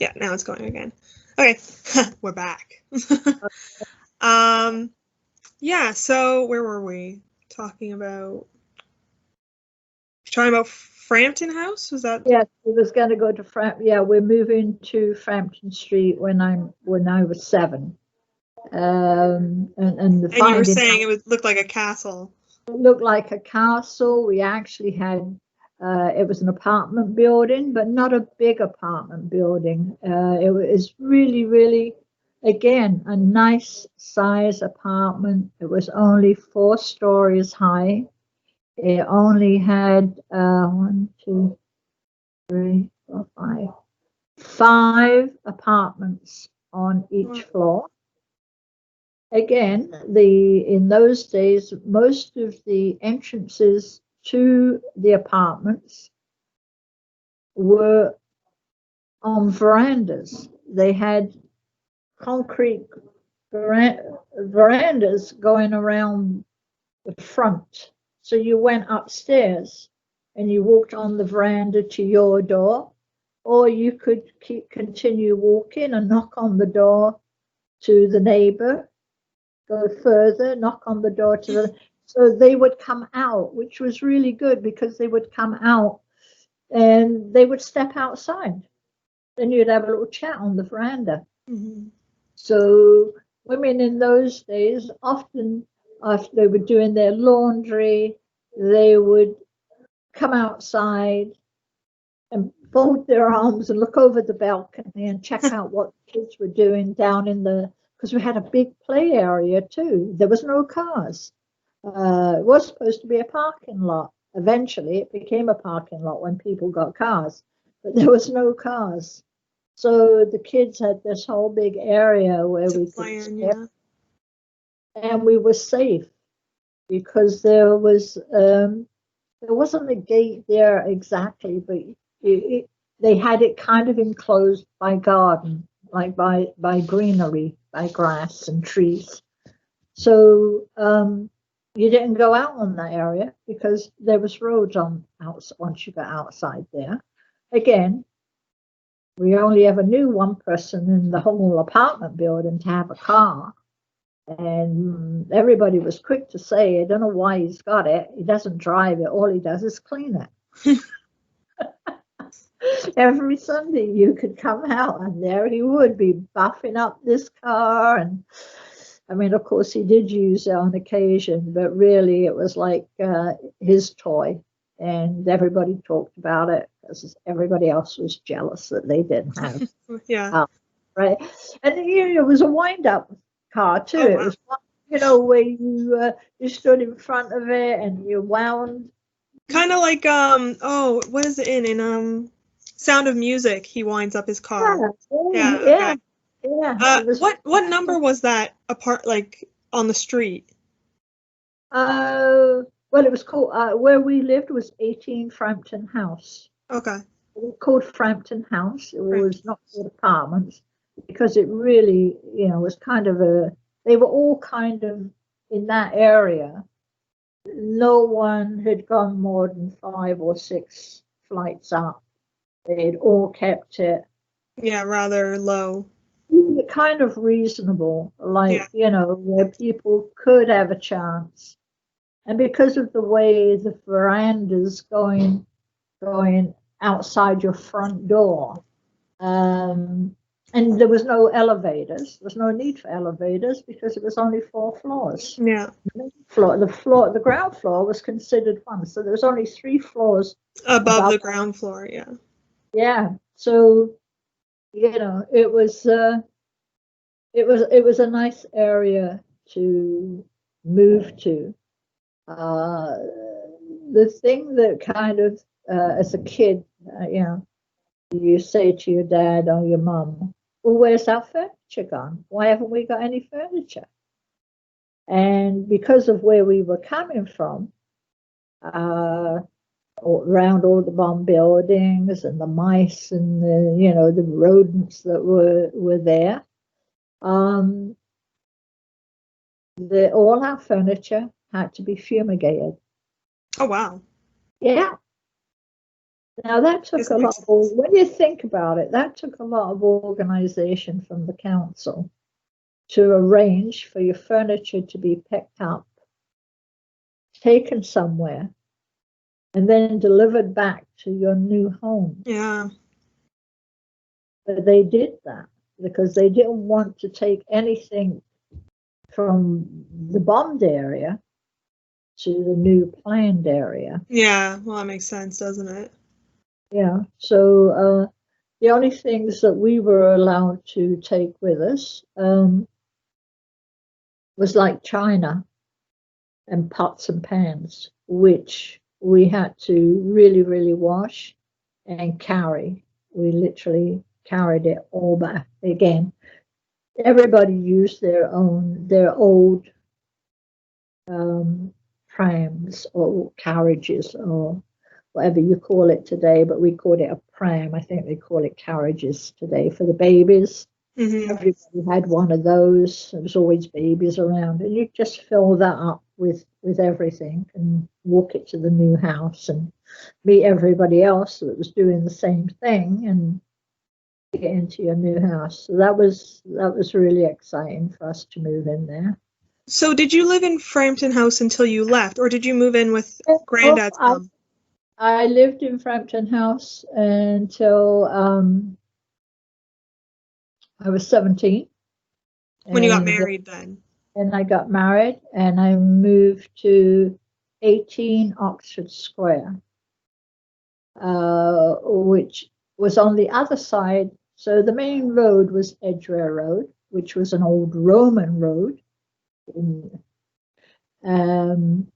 Yeah, now it's going again. Okay, we're back. Yeah, so where were we? Talking about Frampton House? Was that? Yes, we was going to go to Frampton. Yeah, we're moving to Frampton Street when I was 7. And you were saying it looked like a castle. It looked like a castle. We actually had it was an apartment building, but not a big apartment building. It was really, really, again, a nice size apartment. It was only 4 stories high. It only had 1, 2, 3, 4, 5 apartments on each floor. Again, in those days, most of the entrances to the apartments were on verandas. They had concrete verandas going around the front. So you went upstairs and you walked on the veranda to your door, or you could continue walking and knock on the door to the neighbor, go further, knock on the door to the... So they would come out, which was really good because they would come out and they would step outside. Then you'd have a little chat on the veranda. Mm-hmm. So women in those days, often after they were doing their laundry, they would come outside and fold their arms and look over the balcony and check out what the kids were doing down in the... Because we had a big play area too. There was no cars. It was supposed to be a parking lot. Eventually, it became a parking lot when people got cars, but there was no cars. So the kids had this whole big area where we could step, and we were safe because there wasn't a gate there exactly, but they had it kind of enclosed by garden, like by greenery, by grass and trees. So you didn't go out on that area because there was roads on once you got outside there. Again, we only ever knew one person in the whole apartment building to have a car. And everybody was quick to say, I don't know why he's got it. He doesn't drive it. All he does is clean it. Every Sunday you could come out and there he would be buffing up this car. And I mean, of course, he did use it on occasion, but really it was like his toy. And everybody talked about it because everybody else was jealous that they didn't have. Yeah. Right. And it was a wind-up car too. It was, where you stood in front of it and you wound. Kind of like what is it in Sound of Music? He winds up his car. Yeah. What number was that apart, like on the street? Well, it was called where we lived was 18 Frampton House. Okay. It was called Frampton House. It was not called apartments because it really, was kind of they were all kind of in that area. No one had gone more than 5 or 6 flights up. They'd all kept it. Yeah, rather low. Kind of reasonable, like, where people could have a chance. And because of the way the verandas going outside your front door, and there was no elevators. There was no need for elevators because it was only 4 floors. Yeah. The ground floor was considered 1, so there was only 3 floors above the ground floor. Yeah. Yeah. So, it was a nice area to move to. The thing that kind of, as a kid, you say to your dad or your mum, well, where's our furniture gone? Why haven't we got any furniture? And because of where we were coming from, around all the bomb buildings and the mice and the rodents that were there, all our furniture had to be fumigated. Oh wow. Yeah. Now that took Does a that make lot sense? when you think about it, that took a lot of organization from the council to arrange for your furniture to be picked up, taken somewhere, and then delivered back to your new home. Yeah. But they did that because they didn't want to take anything from the bombed area to the new planned area. Yeah. Well, that makes sense, doesn't it? Yeah. So the only things that we were allowed to take with us was like china and pots and pans, which we had to really, really wash and carry. We literally carried it all back again. Everybody used their old prams or carriages or whatever you call it today, but we called it a pram. I think they call it carriages today for the babies. Mm-hmm. Everybody had one of those. There was always babies around, and you just fill that up with everything and walk it to the new house and meet everybody else that was doing the same thing and get into your new house. So that was really exciting for us to move in there. So did you live in Frampton House until you left, or did you move in with Oh, Granddad's mom? I lived in Frampton House until I was 17, When you got and married then? I got married, and I moved to 18 Oxford Square, which was on the other side. So the main road was Edgware Road, which was an old Roman road. Um,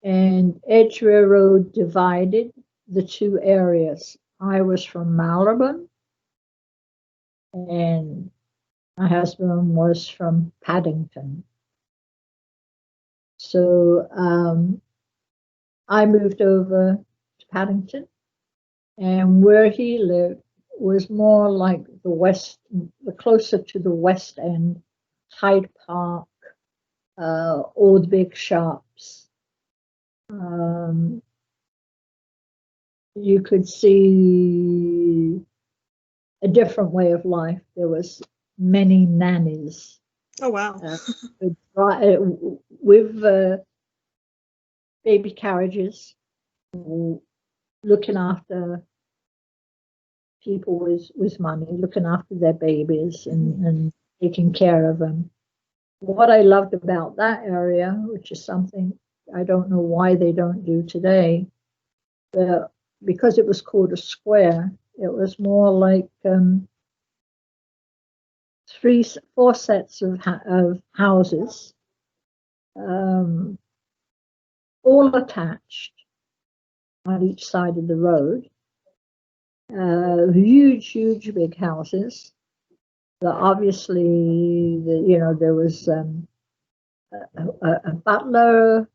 and Edgware Road divided the two areas. I was from Malvern, and my husband was from Paddington. So I moved over to Paddington, and where he lived was more like the closer to the West End, Hyde Park, all the big shops. You could see a different way of life. There was many nannies Oh wow. with baby carriages, looking after people with money, looking after their babies and taking care of them. What I loved about that area, which is something I don't know why they don't do today, but because it was called a square, it was more like four sets of houses, um, all attached on each side of the road. Huge big houses. Obviously, there was a butler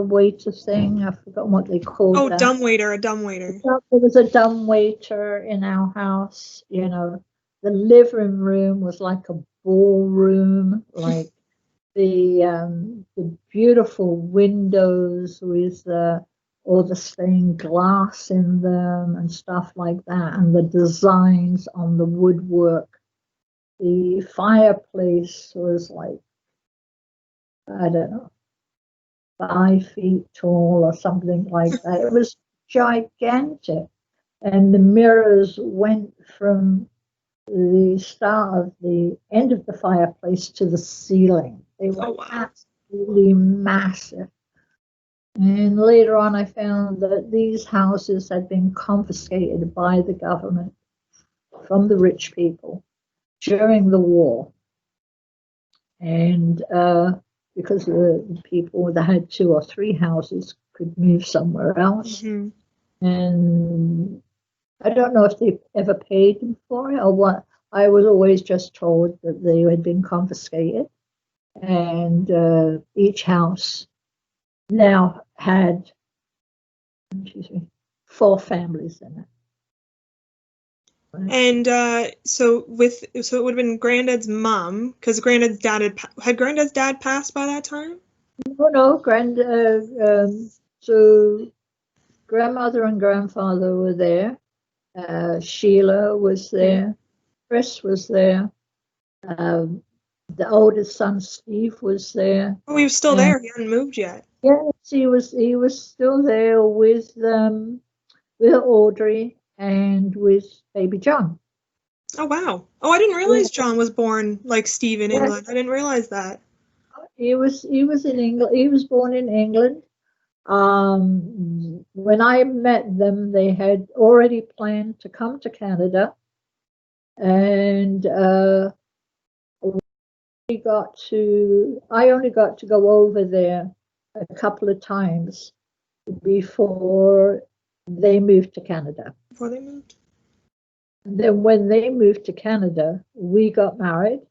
waiter thing. I've forgotten what they called Oh, that. dumbwaiter, a dumbwaiter. There was a dumb waiter in our house. The living room was like a ballroom, like the beautiful windows with all the stained glass in them and stuff like that, and the designs on the woodwork. The fireplace was like, I don't know, 5 feet tall or something like that. It was gigantic. And the mirrors went from the start of the end of the fireplace to the ceiling. They were Oh wow. absolutely massive. And later on, I found that these houses had been confiscated by the government from the rich people during the war. And because the people that had 2 or 3 houses could move somewhere else. Mm-hmm. And I don't know if they ever paid them for it or what. I was always just told that they had been confiscated. And each house now had, 4 families in it. And so it would have been Granddad's mom, because Granddad's dad had Granddad's dad passed by that time? No, so grandmother and grandfather were there. Sheila was there. Chris was there. The oldest son, Steve, was there. Oh, he was still there. He hadn't moved yet. Yes, he was. He was still there with Audrey and with baby John. Oh, wow. Oh, I didn't realize John was born like Steve in England. I didn't realize that. He was in England. He was born in England. When I met them, they had already planned to come to Canada, and I only got to go over there a couple of times before they moved to Canada. Before they moved? And then when they moved to Canada, we got married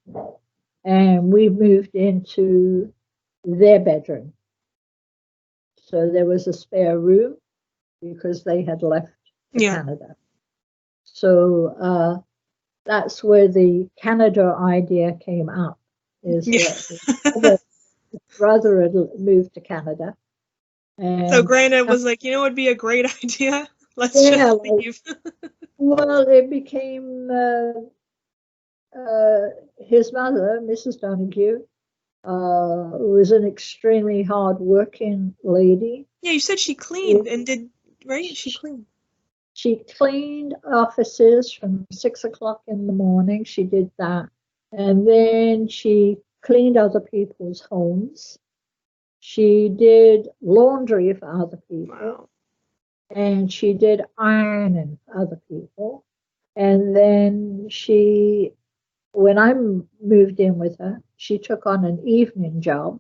and we moved into their bedroom. So there was a spare room because they had left Canada. So that's where the Canada idea came up. Is that his brother had moved to Canada. And so Granddad was like, you know, it'd be a great idea. Let's just leave. Well, it became his mother, Mrs. Donoghue, was an extremely hard-working lady. Yeah, you said she cleaned and did, right? She cleaned. She cleaned offices from 6 o'clock in the morning. She did that. And then she cleaned other people's homes. She did laundry for other people. Wow. And she did ironing for other people. And then when I moved in with her, she took on an evening job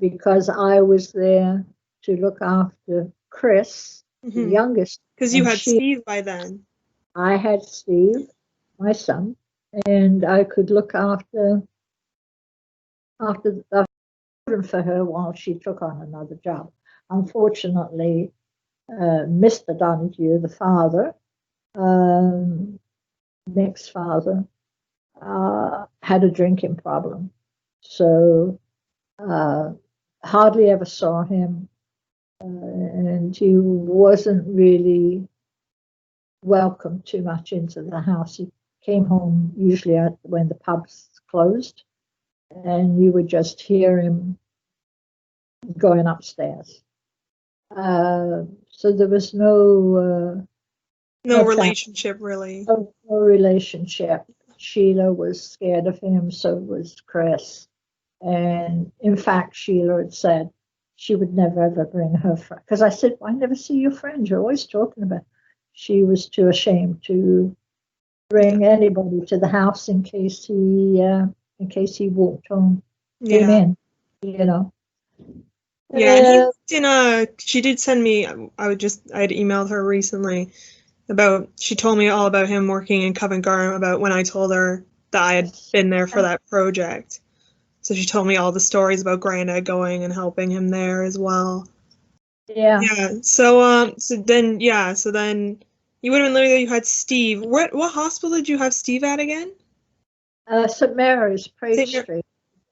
because I was there to look after Chris, the youngest. Because you had Steve by then. I had Steve, my son, and I could look after the children for her while she took on another job. Unfortunately, Mr. Donoghue, the father, Nick's father, had a drinking problem. So hardly ever saw him. And he wasn't really welcome too much into the house. He came home usually when the pubs closed, and you would just hear him going upstairs. So there was no relationship really. No relationship. Sheila was scared of him, so was Chris. And in fact, Sheila had said she would never ever bring her friend. Because I said, I never see your friends. You're always talking about. She was too ashamed to bring anybody to the house in case he walked home, came in, you know. Yeah, she did send me. I had emailed her recently about. She told me all about him working in Covent Garden. About when I told her that I had been there for that project. So she told me all the stories about Granddad going and helping him there as well. Yeah. Yeah. So then you would have been living there. You had Steve. What hospital did you have Steve at again? St. Mary's, Pratt Street.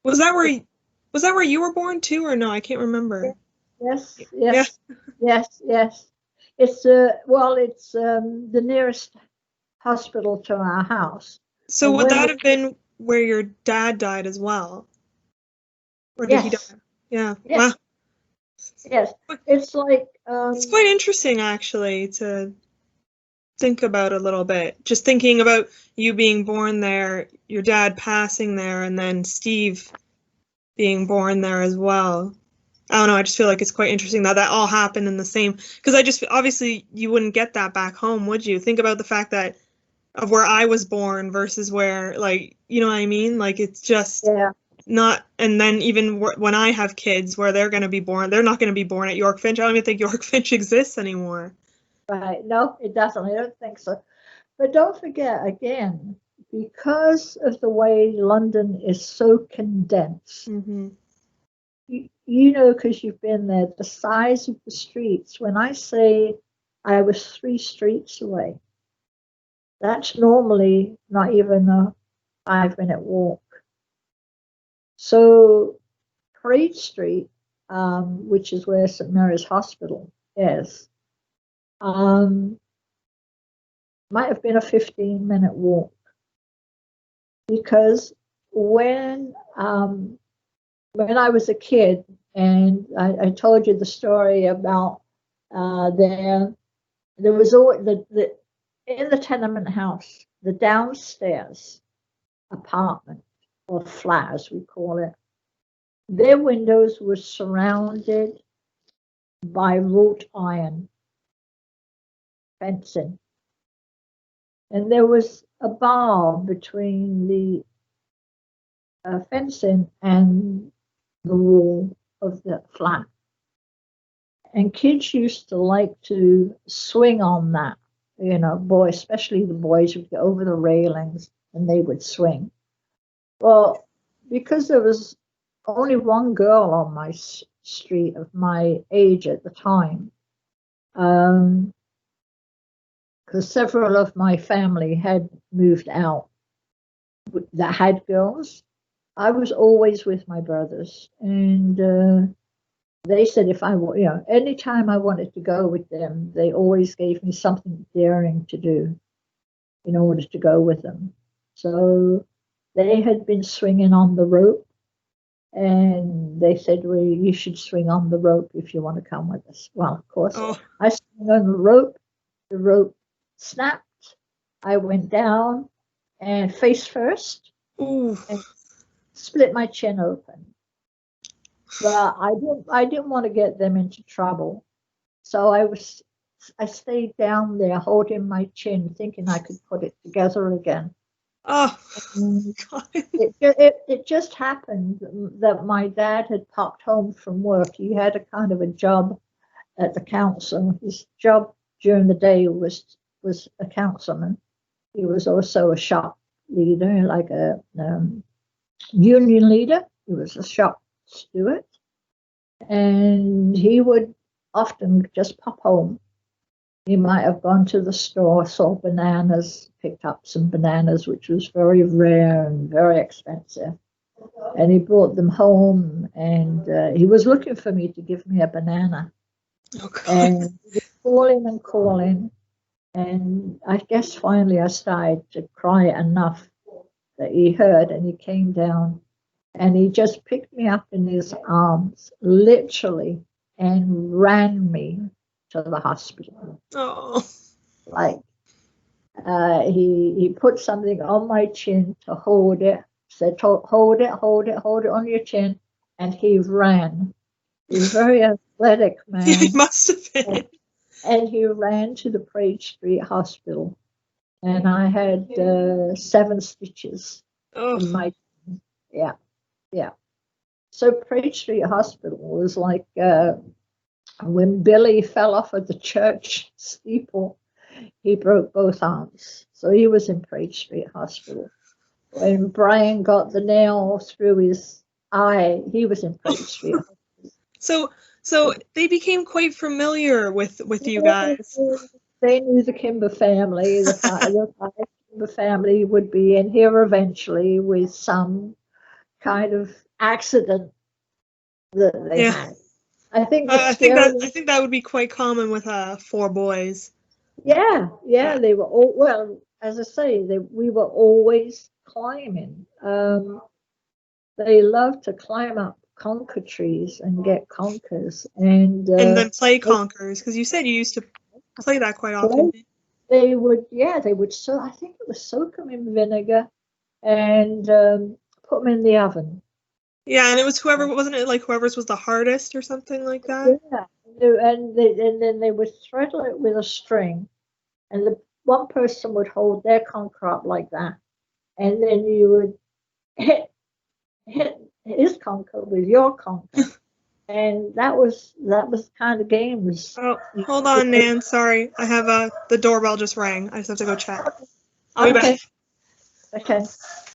Was that where you were born too, or no? I can't remember. Yes. It's the nearest hospital to our house. So would that have been where your dad died as well? Or did he die? Yeah. Yes. Wow. Yes. It's like it's quite interesting actually to think about a little bit. Just thinking about you being born there, your dad passing there, and then Steve being born there as well. I don't know, I just feel like it's quite interesting that all happened in the same, because obviously you wouldn't get that back home, would you? Think about the fact that of where I was born versus where, like, you know what I mean? Like, it's just not, and then even when I have kids where they're going to be born, they're not going to be born at York Finch. I don't even think York Finch exists anymore. Right. No, it doesn't. I don't think so. But don't forget, again, because of the way London is so condensed, you know, because you've been there, the size of the streets. When I say I was 3 streets away, that's normally not even a 5-minute walk. So Pratt Street, which is where St. Mary's Hospital is, Might have been a 15-minute walk, because when I was a kid, and I told you the story about there was always in the tenement house, the downstairs apartment, or flat as we call it, their windows were surrounded by wrought iron fencing. And there was a bar between the fencing and the wall of the flat. And kids used to like to swing on that. Boys, especially the boys, would go over the railings and they would swing. Well, because there was only one girl on my street of my age at the time, because several of my family had moved out that had girls, I was always with my brothers. And they said if anytime I wanted to go with them, they always gave me something daring to do in order to go with them. So they had been swinging on the rope, and they said, well, you should swing on the rope if you want to come with us. Well, of course, I swung on the rope snapped, I went down and face first. Ooh. And split my chin open. But I didn't want to get them into trouble. So I stayed down there holding my chin, thinking I could put it together again. Oh, it just happened that my dad had popped home from work. He had a kind of a job at the council. His job during the day was a councilman. He was also a shop leader, like a union leader. He was a shop steward. And he would often just pop home. He might have gone to the store, saw bananas, picked up some bananas, which was very rare and very expensive. And he brought them home, and he was looking for me to give me a banana. Oh, God. And he was calling and calling. And I guess finally I started to cry enough that he heard, and he came down, and he just picked me up in his arms, literally, and ran me to the hospital. Oh. Like, he put something on my chin to hold it, said, hold it on your chin, and he ran. He was a very athletic man. Yeah, he must have been. And he ran to the Praed Street Hospital, and I had 7 stitches in my chin. Yeah. So Praed Street Hospital was like when Billy fell off of the church steeple, he broke both arms. So he was in Praed Street Hospital. When Brian got the nail through his eye, he was in Praed Street Hospital. So they became quite familiar with you guys. They knew the Kimber family. The Kimber family would be in here eventually with some kind of accident that they had. I think that would be quite common with 4 boys. Yeah, they were all, well, as I say, we were always climbing. They loved to climb up conker trees and get conkers, and then play conkers, because you said you used to play that quite often. They would so I think it was soak them in vinegar and put them in the oven. Yeah, and it was wasn't it like whoever's was the hardest or something like that? Yeah, and then they would thread it with a string, and the one person would hold their conker up like that, and then you would hit his conker with your conker, and that was the kind of games. Oh, hold on, Nan. Sorry, I have the doorbell just rang. I just have to go check. I'll be back. Okay.